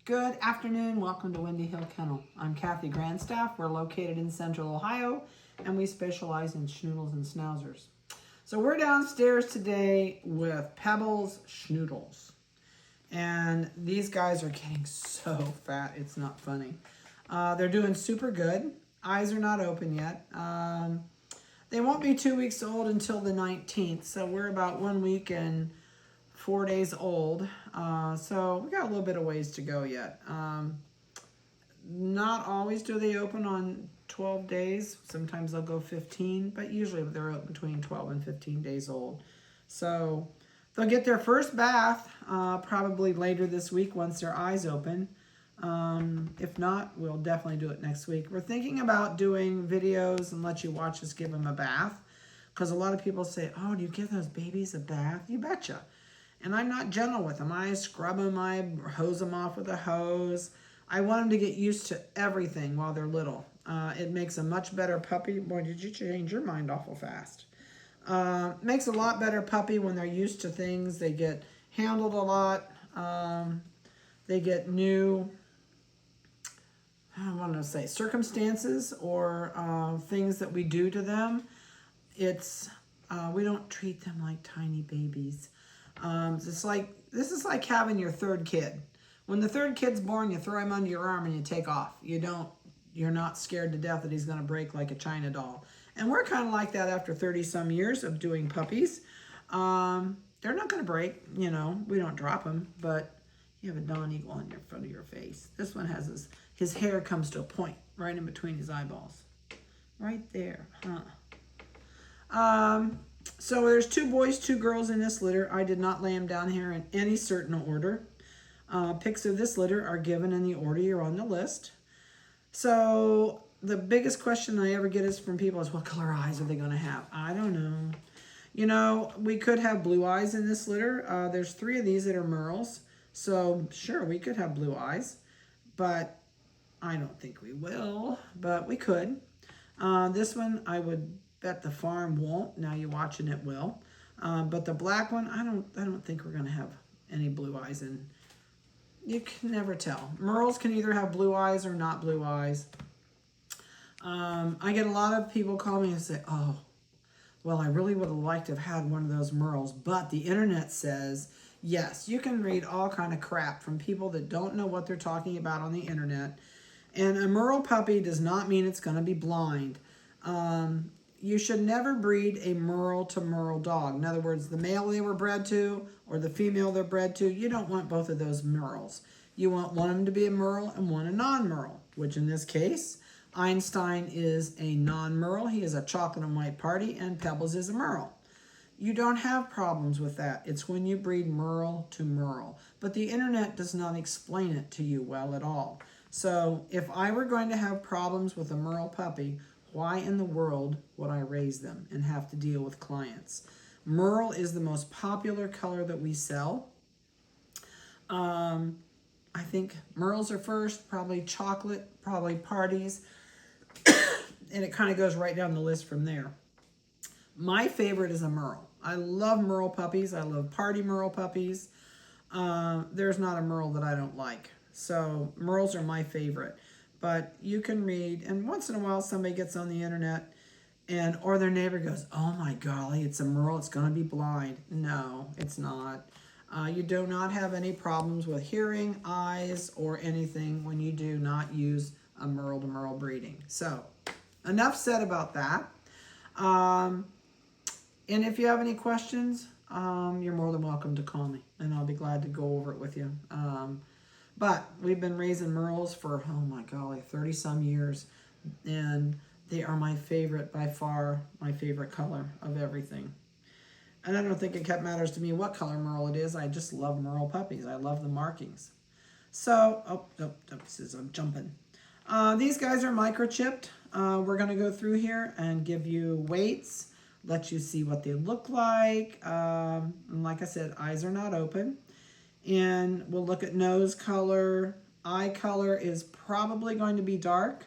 Good afternoon. Welcome to Windy Hill Kennel. I'm Kathy Grandstaff. We're located in Central Ohio, and we specialize in schnoodles and schnauzers. So we're downstairs today with Pebbles Schnoodles. And these guys are getting so fat, it's not funny. They're doing super good. Eyes are not open yet. They won't be 2 weeks old until the 19th, so we're about 1 week and 4 days old. So we got a little bit of ways to go yet. Not always do they open on 12 days. Sometimes they'll go 15, but usually they're between 12 and 15 days old. So they'll get their first bath probably later this week once their eyes open. If not, we'll definitely do it next week. We're thinking about doing videos and let you watch us give them a bath, because a lot of people say, oh, do you give those babies a bath? You betcha. And I'm not gentle with them. I scrub them, I hose them off with a hose. I want them to get used to everything while they're little. It makes a much better puppy. Boy, did you change your mind awful fast. Makes a lot better puppy when they're used to things. They get handled a lot. They get new, I want to say, circumstances or things that we do to them. We don't treat them like tiny babies. This is like having your third kid. When the third kid's born, you throw him under your arm and you take off. You're not scared to death that he's going to break like a China doll. And we're kind of like that after 30 some years of doing puppies. They're not going to break, we don't drop them, but you have a dawn eagle on your front of your face. This one has his hair comes to a point right in between his eyeballs. Right there, So there's 2 boys, 2 girls in this litter. I did not lay them down here in any certain order. Pics of this litter are given in the order you're on the list. So the biggest question I ever get is from people is, what color eyes are they going to have? I don't know. We could have blue eyes in this litter. There's 3 of these that are Merls. So sure, we could have blue eyes, but I don't think we will, but we could. This one I would bet the farm won't. Now you watching it will. But the black one, I don't think we're gonna have any blue eyes in. You can never tell. Merles can either have blue eyes or not blue eyes. I get a lot of people call me and say, oh, well, I really would have liked to have had one of those Merles, but the internet says, yes, you can read all kind of crap from people that don't know what they're talking about on the internet. And a Merle puppy does not mean it's going to be blind. You should never breed a Merle to Merle dog. In other words, the male they were bred to or the female they're bred to, you don't want both of those Merles. You want one of them to be a Merle and one a non-Merle, which in this case, Einstein is a non-Merle. He is a chocolate and white party, and Pebbles is a Merle. You don't have problems with that. It's when you breed Merle to Merle. But the internet does not explain it to you well at all. So if I were going to have problems with a Merle puppy, why in the world would I raise them and have to deal with clients? Merle is the most popular color that we sell. I think Merles are first, probably chocolate, probably parties, and it kind of goes right down the list from there. My favorite is a Merle. I love Merle puppies. I love party Merle puppies. There's not a Merle that I don't like. So Merles are my favorite. But you can read, and once in a while somebody gets on the internet or their neighbor goes, oh my golly, it's a Merle, it's going to be blind. No, it's not. You do not have any problems with hearing, eyes, or anything when you do not use a Merle to Merle breeding. So enough said about that. And if you have any questions, you're more than welcome to call me, and I'll be glad to go over it with you. But we've been raising Merles for, oh my golly, 30 some years, and they are my favorite, by far, my favorite color of everything. And I don't think it matters to me what color Merle it is. I just love Merle puppies. I love the markings. So, I'm jumping. These guys are microchipped. We're going to go through here and give you weights, let you see what they look like. And like I said, eyes are not open. And we'll look at nose color. Eye color is probably going to be dark.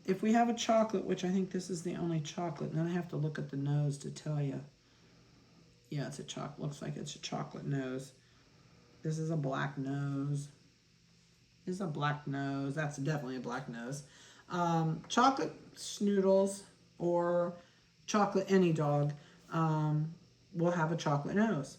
If we have a chocolate, which I think this is the only chocolate, and then I have to look at the nose to tell you. Yeah, it's a chocolate. Looks like it's a chocolate nose. This is a black nose. This is a black nose. That's definitely a black nose. Chocolate schnoodles or chocolate any dog will have a chocolate nose.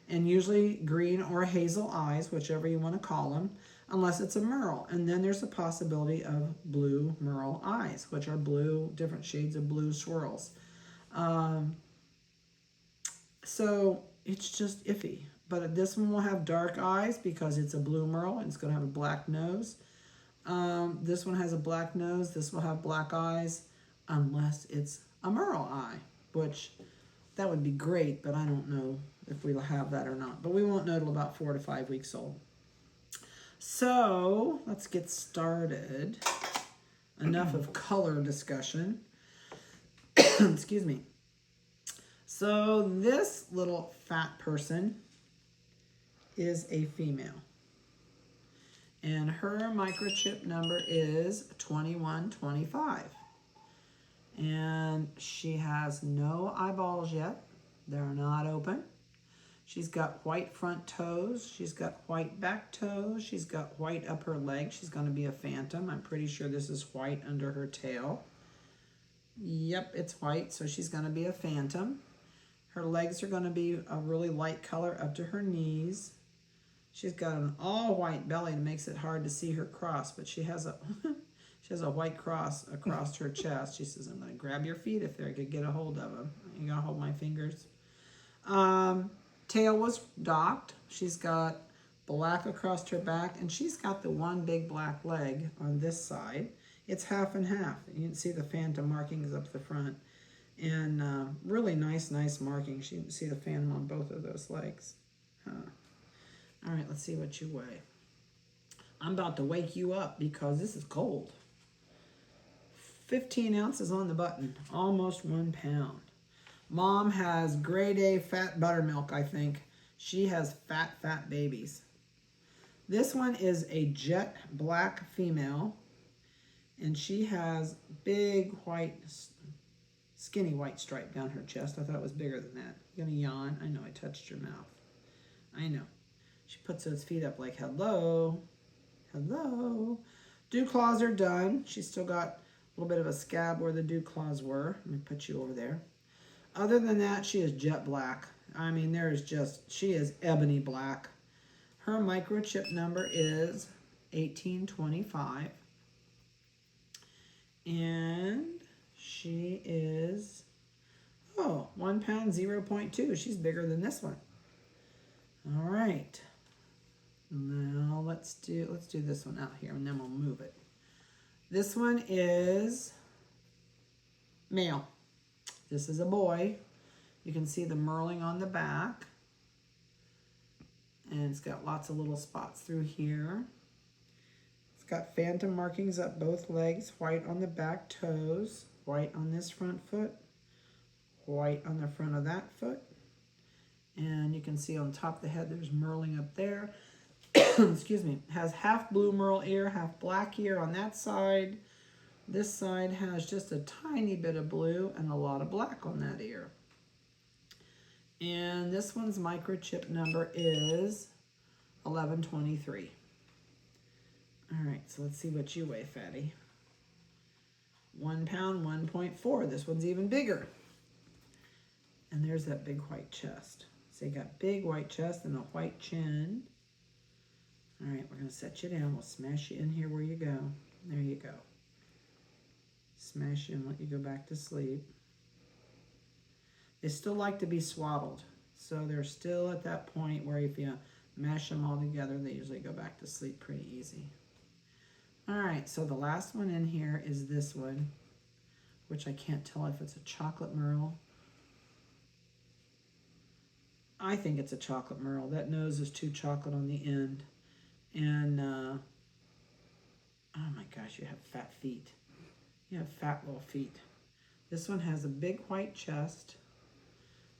And usually green or hazel eyes, whichever you want to call them, unless it's a Merl. And then there's a possibility of blue Merl eyes, which are blue, different shades of blue swirls. So it's just iffy. But this one will have dark eyes because it's a blue Merl and it's going to have a black nose. This one has a black nose. This will have black eyes unless it's a Merl eye, which that would be great, but I don't know if we'll have that or not. But we won't know till about 4 to 5 weeks old. So let's get started. Enough of color discussion. Excuse me. So this little fat person is a female. And her microchip number is 2125. And she has no eyeballs yet. They're not open. She's got white front toes. She's got white back toes. She's got white up her leg. She's going to be a phantom. I'm pretty sure this is white under her tail. Yep, it's white, so she's going to be a phantom. Her legs are going to be a really light color up to her knees. She's got an all white belly that makes it hard to see her cross, but she has a she has a white cross across her chest. She says, I'm going to grab your feet if I could get a hold of them. You got to hold my fingers. Tail was docked. She's got black across her back, and she's got the one big black leg on this side. It's half and half. You can see the phantom markings up the front. And really nice markings. You can see the phantom on both of those legs. All right, let's see what you weigh. I'm about to wake you up because this is cold. 15 ounces on the button, almost 1 pound. Mom has grade A fat buttermilk, I think. She has fat babies. This one is a jet black female, and she has big white, skinny white stripe down her chest. I thought it was bigger than that. You gonna yawn? I know I touched your mouth. I know. She puts those feet up like, hello, hello. Dew claws are done. She's still got a little bit of a scab where the dew claws were. Let me put you over there. Other than that, she is jet black. I mean, she is ebony black. Her microchip number is 1825. And she is, 1 pound, 0.2. She's bigger than this one. All right. Now let's do this one out here and then we'll move it. This one is male. This is a boy. You can see the merling on the back. And it's got lots of little spots through here. It's got phantom markings up both legs, white on the back toes, white on this front foot, white on the front of that foot. And you can see on top of the head there's merling up there. Excuse me. Has half blue Merl ear, half black ear on that side. This side has just a tiny bit of blue and a lot of black on that ear. And this one's microchip number is 1123. All right, so let's see what you weigh, fatty. 1 pound, 1.4. This one's even bigger. And there's that big white chest. So you got big white chest and a white chin. All right, we're going to set you down. We'll smash you in here where you go. There you go. Smash you and let you go back to sleep. They still like to be swaddled. So they're still at that point where if you mash them all together, they usually go back to sleep pretty easy. All right, so the last one in here is this one, which I can't tell if it's a chocolate Merl. I think it's a chocolate Merl. That nose is too chocolate on the end. And, oh my gosh, you have fat feet. You have fat little feet. This one has a big white chest.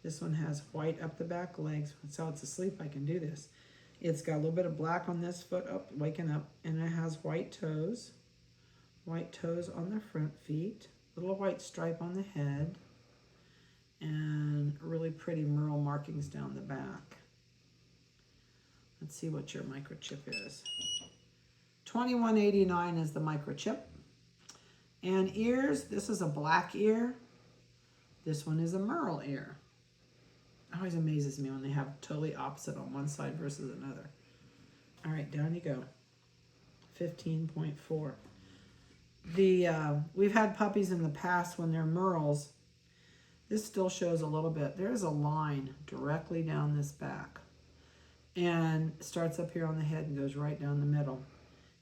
This one has white up the back legs. So it's asleep, I can do this. It's got a little bit of black on this foot, waking up, and it has white toes on the front feet, little white stripe on the head, and really pretty Merl markings down the back. Let's see what your microchip is. $21.89 is the microchip. And ears, this is a black ear. This one is a Merl ear. It always amazes me when they have totally opposite on one side versus another. All right, down you go. 15.4. We've had puppies in the past when they're Merls. This still shows a little bit. There's a line directly down this back. And it starts up here on the head and goes right down the middle.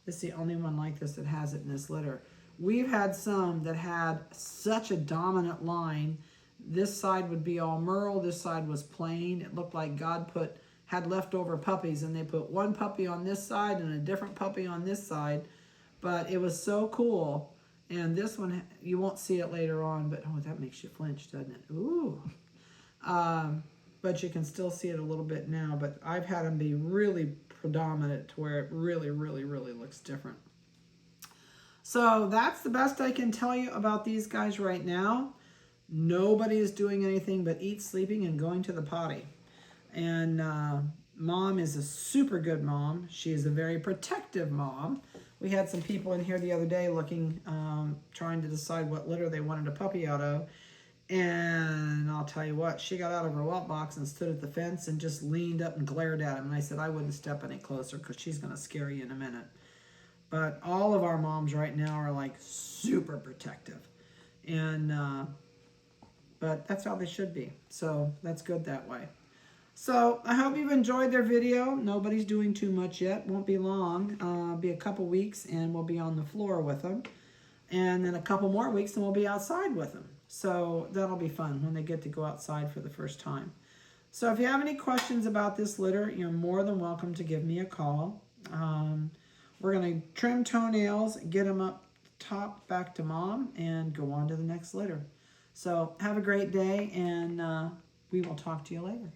This is the only one like this that has it in this litter. We've had some that had such a dominant line. This side would be all Merl, this side was plain. It looked like God had leftover puppies, and they put one puppy on this side and a different puppy on this side. But it was so cool. And this one, you won't see it later on, but oh, that makes you flinch, doesn't it? Ooh. But you can still see it a little bit now. But I've had them be really predominant to where it really, really, really looks different. So that's the best I can tell you about these guys right now. Nobody is doing anything but eat, sleeping, and going to the potty. And Mom is a super good mom. She is a very protective mom. We had some people in here the other day looking, trying to decide what litter they wanted a puppy out of. And I'll tell you what, she got out of her whelp box and stood at the fence and just leaned up and glared at him. And I said, I wouldn't step any closer because she's going to scare you in a minute. But all of our moms right now are like super protective. And, but that's how they should be. So that's good that way. So I hope you've enjoyed their video. Nobody's doing too much yet. Won't be long. Be a couple weeks and we'll be on the floor with them. And then a couple more weeks and we'll be outside with them. So that'll be fun when they get to go outside for the first time. So if you have any questions about this litter, you're more than welcome to give me a call. We're going to trim toenails, get them up top back to Mom, and go on to the next litter. So have a great day, and we will talk to you later.